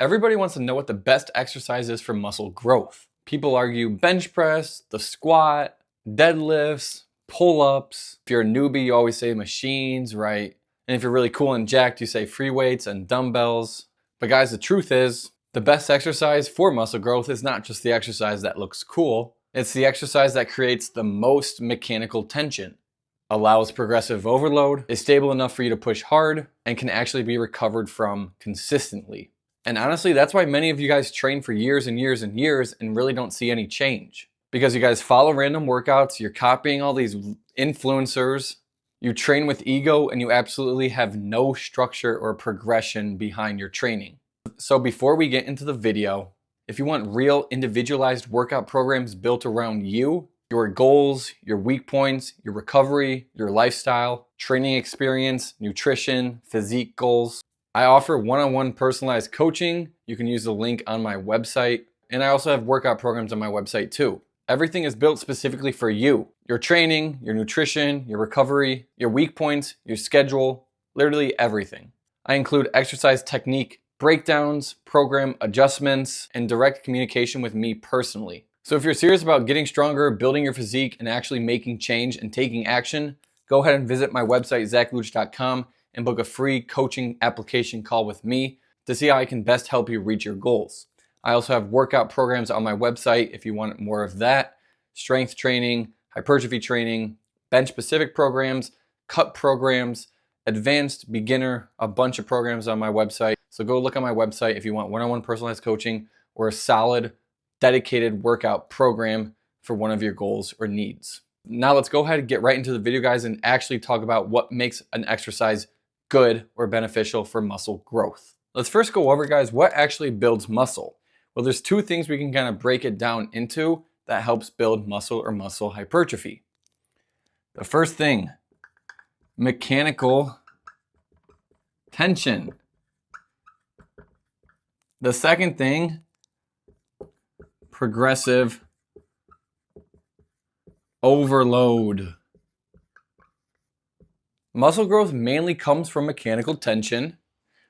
Everybody wants to know what the best exercise is for muscle growth. People argue bench press, the squat, deadlifts, pull-ups. If you're a newbie, you always say machines, right? And if you're really cool and jacked, you say free weights and dumbbells. But guys, the truth is, the best exercise for muscle growth is not just the exercise that looks cool. It's the exercise that creates the most mechanical tension, allows progressive overload, is stable enough for you to push hard, and can actually be recovered from consistently. And honestly, that's why many of you guys train for years and years and years and really don't see any change. Because you guys follow random workouts, you're copying all these influencers, you train with ego, and you absolutely have no structure or progression behind your training. So before we get into the video, if you want real individualized workout programs built around you, your goals, your weak points, your recovery, your lifestyle, training experience, nutrition, physique goals, I offer one-on-one personalized coaching. You can use the link on my website. And I also have workout programs on my website too. Everything is built specifically for you. Your training, your nutrition, your recovery, your weak points, your schedule, literally everything. I include exercise technique breakdowns, program adjustments, and direct communication with me personally. So if you're serious about getting stronger, building your physique, and actually making change and taking action, go ahead and visit my website, zachluch.com, and book a free coaching application call with me to see how I can best help you reach your goals. I also have workout programs on my website if you want more of that, strength training, hypertrophy training, bench specific programs, cut programs, advanced, beginner, a bunch of programs on my website. So go look on my website if you want one-on-one personalized coaching or a solid, dedicated workout program for one of your goals or needs. Now let's go ahead and get right into the video, guys, and actually talk about what makes an exercise good or beneficial for muscle growth. Let's first go over, guys, what actually builds muscle. Well, there's two things we can kind of break it down into that helps build muscle or muscle hypertrophy. The first thing, mechanical tension. The second thing, progressive overload. Muscle growth mainly comes from mechanical tension,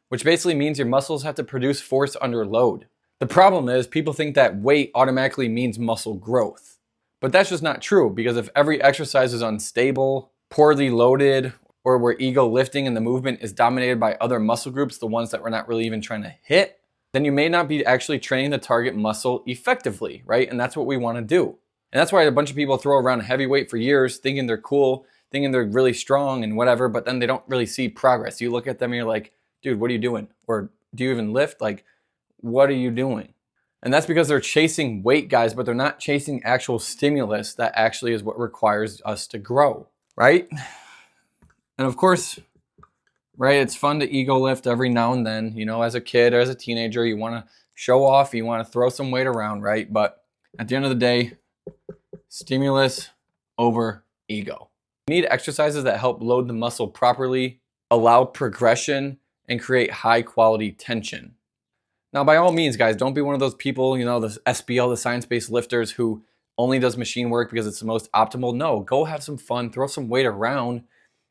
which basically means your muscles have to produce force under load. The problem is people think that weight automatically means muscle growth. But that's just not true, because if every exercise is unstable, poorly loaded, or where ego lifting and the movement is dominated by other muscle groups, the ones that we're not really even trying to hit, then you may not be actually training the target muscle effectively, right? And that's what we want to do. And that's why a bunch of people throw around heavy weight for years thinking they're cool, thinking they're really strong and whatever, but then they don't really see progress. You look at them and you're like, dude, what are you doing? Or do you even lift? Like, what are you doing? And that's because they're chasing weight, guys, but they're not chasing actual stimulus that actually is what requires us to grow, right? And of course, right, it's fun to ego lift every now and then. You know, as a kid or as a teenager, you want to show off, you want to throw some weight around, right? But at the end of the day, stimulus over ego. You need exercises that help load the muscle properly, allow progression, and create high quality tension. Now, by all means, guys, don't be one of those people, you know, the SBL, the science-based lifters who only does machine work because it's the most optimal. No, go have some fun, throw some weight around,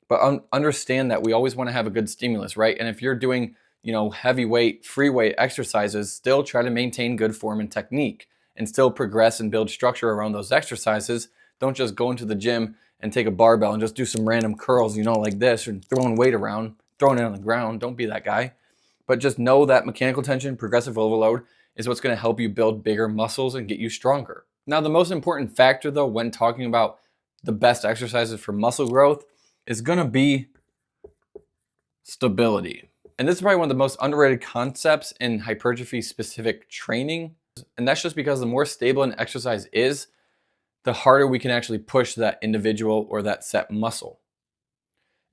but understand that we always want to have a good stimulus, right? And if you're doing, you know, heavyweight, free weight exercises, still try to maintain good form and technique and still progress and build structure around those exercises. Don't just go into the gym and take a barbell and just do some random curls, you know, like this, or throwing weight around, throwing it on the ground. Don't be that guy. But just know that mechanical tension, progressive overload is what's going to help you build bigger muscles and get you stronger. Now, the most important factor, though, when talking about the best exercises for muscle growth is going to be stability. And this is probably one of the most underrated concepts in hypertrophy specific training. And that's just because the more stable an exercise is, the harder we can actually push that individual or that set muscle.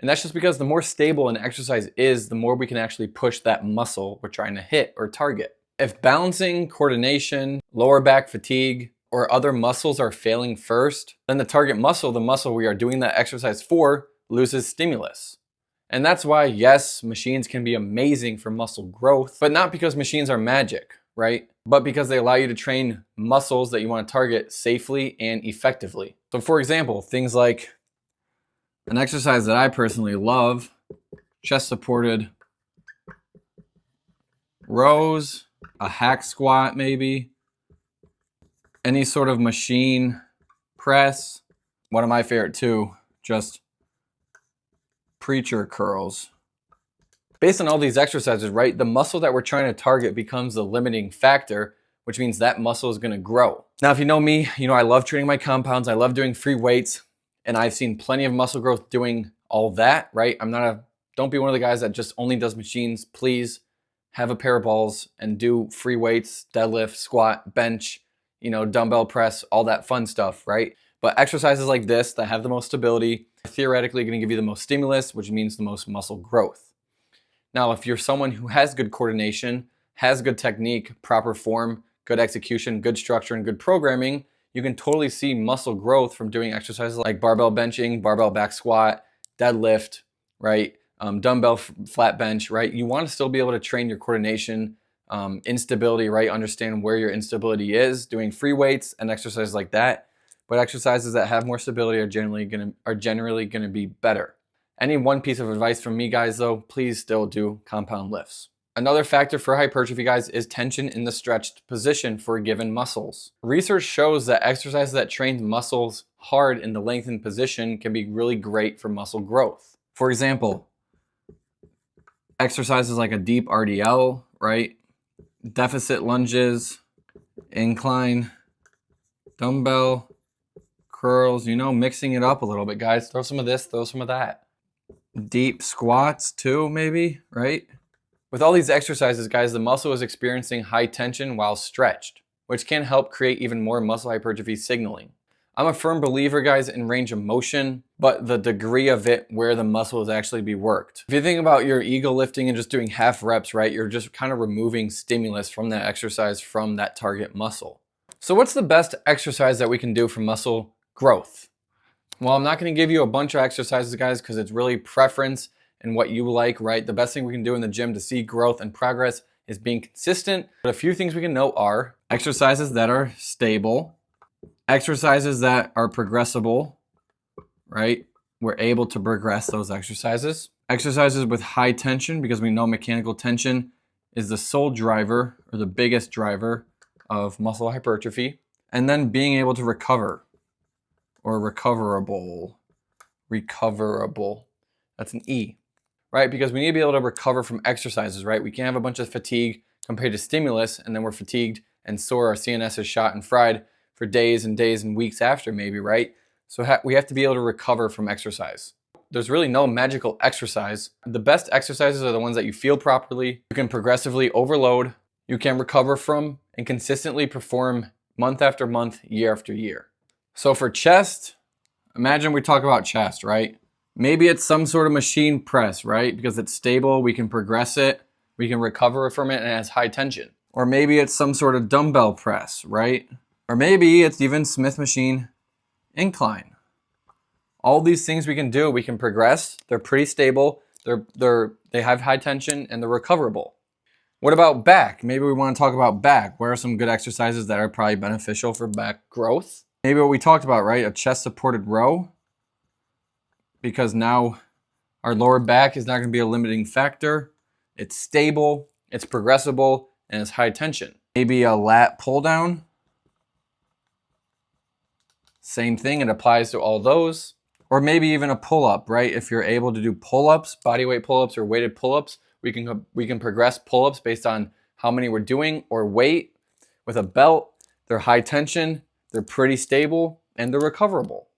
And that's just because the more stable an exercise is, the more we can actually push that muscle we're trying to hit or target. If balancing, coordination, lower back fatigue, or other muscles are failing first, then the target muscle, the muscle we are doing that exercise for, loses stimulus. And that's why, yes, machines can be amazing for muscle growth, but not because machines are magic, right? But because they allow you to train muscles that you want to target safely and effectively. So for example, things like an exercise that I personally love, chest supported rows a hack squat maybe, any sort of machine press. One of my favorite too, just preacher curls. Based on all these exercises, right, the muscle that we're trying to target becomes the limiting factor, which means that muscle is gonna grow. Now, if you know me, you know I love training my compounds, I love doing free weights, and I've seen plenty of muscle growth doing all that, right? Don't be one of the guys that just only does machines. Please have a pair of balls and do free weights, deadlift, squat, bench, you know, dumbbell press, all that fun stuff, right? But exercises like this that have the most stability are theoretically gonna give you the most stimulus, which means the most muscle growth. Now, if you're someone who has good coordination, has good technique, proper form, good execution, good structure, and good programming, you can totally see muscle growth from doing exercises like barbell benching, barbell back squat, deadlift, right? Dumbbell flat bench, right? You want to still be able to train your coordination, instability, right? Understand where your instability is, doing free weights and exercises like that. But exercises that have more stability are generally gonna be better. Any one piece of advice from me, guys, though, please still do compound lifts. Another factor for hypertrophy, guys, is tension in the stretched position for given muscles. Research shows that exercises that train muscles hard in the lengthened position can be really great for muscle growth. For example, exercises like a deep RDL, right? Deficit lunges, incline, dumbbell, curls, you know, mixing it up a little bit, guys. Throw some of this, throw some of that. Deep squats too, maybe, right? With all these exercises, guys, the muscle is experiencing high tension while stretched, which can help create even more muscle hypertrophy signaling. I'm a firm believer, guys, in range of motion, but the degree of it where the muscle is actually be worked. If you think about your ego lifting and just doing half reps, right, you're just kind of removing stimulus from that exercise from that target muscle. So what's the best exercise that we can do for muscle growth? Well, I'm not going to give you a bunch of exercises, guys, because it's really preference and what you like, right? The best thing we can do in the gym to see growth and progress is being consistent. But a few things we can know are exercises that are stable, exercises that are progressible, right? We're able to progress those exercises. Exercises with high tension, because we know mechanical tension is the sole driver or the biggest driver of muscle hypertrophy. And then being able to recover. Or recoverable. That's an E, right? Because we need to be able to recover from exercises, right? We can't have a bunch of fatigue compared to stimulus, and then we're fatigued and sore. Our CNS is shot and fried for days and days and weeks after, maybe, right? So we have to be able to recover from exercise. There's really no magical exercise. The best exercises are the ones that you feel properly, you can progressively overload, you can recover from, and consistently perform month after month, year after year. So for chest, imagine we talk about chest, right? Maybe it's some sort of machine press, right? Because it's stable, we can progress it, we can recover from it, and it has high tension. Or maybe it's some sort of dumbbell press, right? Or maybe it's even Smith machine incline. All these things we can do, we can progress, they're pretty stable, they have high tension, and they're recoverable. What about back? Maybe we want to talk about back. Where are some good exercises that are probably beneficial for back growth? Maybe what we talked about, right? A chest supported row, because now our lower back is not going to be a limiting factor. It's stable, it's progressible, and it's high tension. Maybe a lat pull down. Same thing, it applies to all those. Or maybe even a pull up, right? If you're able to do pull ups, body weight pull ups or weighted pull ups, we can progress pull ups based on how many we're doing or weight. With a belt, they're high tension, they're pretty stable, and they're recoverable.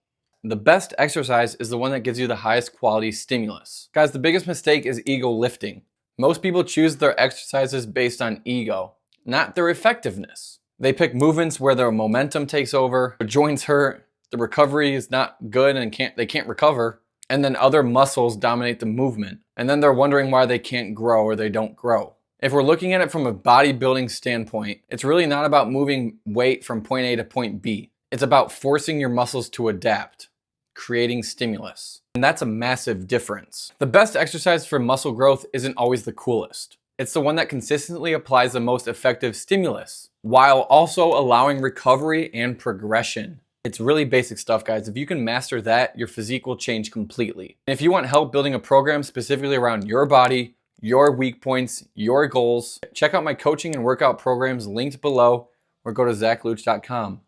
The best exercise is the one that gives you the highest quality stimulus. Guys, the biggest mistake is ego lifting. Most people choose their exercises based on ego, not their effectiveness. They pick movements where their momentum takes over, the joints hurt, the recovery is not good and they can't recover, and then other muscles dominate the movement. And then they're wondering why they can't grow or they don't grow. If we're looking at it from a bodybuilding standpoint, it's really not about moving weight from point A to point B. It's about forcing your muscles to adapt, creating stimulus. And that's a massive difference. The best exercise for muscle growth isn't always the coolest. It's the one that consistently applies the most effective stimulus, while also allowing recovery and progression. It's really basic stuff, guys. If you can master that, your physique will change completely. And if you want help building a program specifically around your body, your weak points, your goals. Check out my coaching and workout programs linked below, or go to zachluch.com.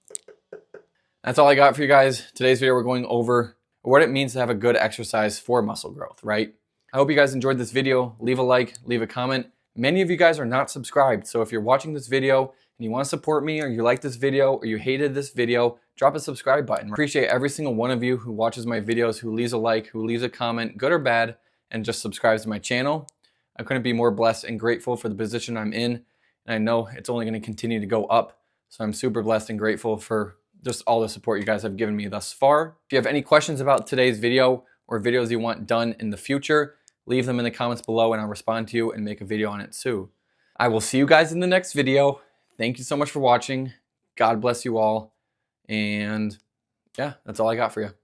That's all I got for you guys. Today's video, we're going over what it means to have a good exercise for muscle growth, right? I hope you guys enjoyed this video. Leave a like, leave a comment. Many of you guys are not subscribed, so if you're watching this video and you want to support me, or you like this video, or you hated this video, drop a subscribe button. I appreciate every single one of you who watches my videos, who leaves a like, who leaves a comment, good or bad, and just subscribes to my channel. I couldn't be more blessed and grateful for the position I'm in, and I know it's only going to continue to go up, so I'm super blessed and grateful for just all the support you guys have given me thus far. If you have any questions about today's video or videos you want done in the future, leave them in the comments below and I'll respond to you and make a video on it too. I will see you guys in the next video. Thank you so much for watching. God bless you all. And yeah, that's all I got for you.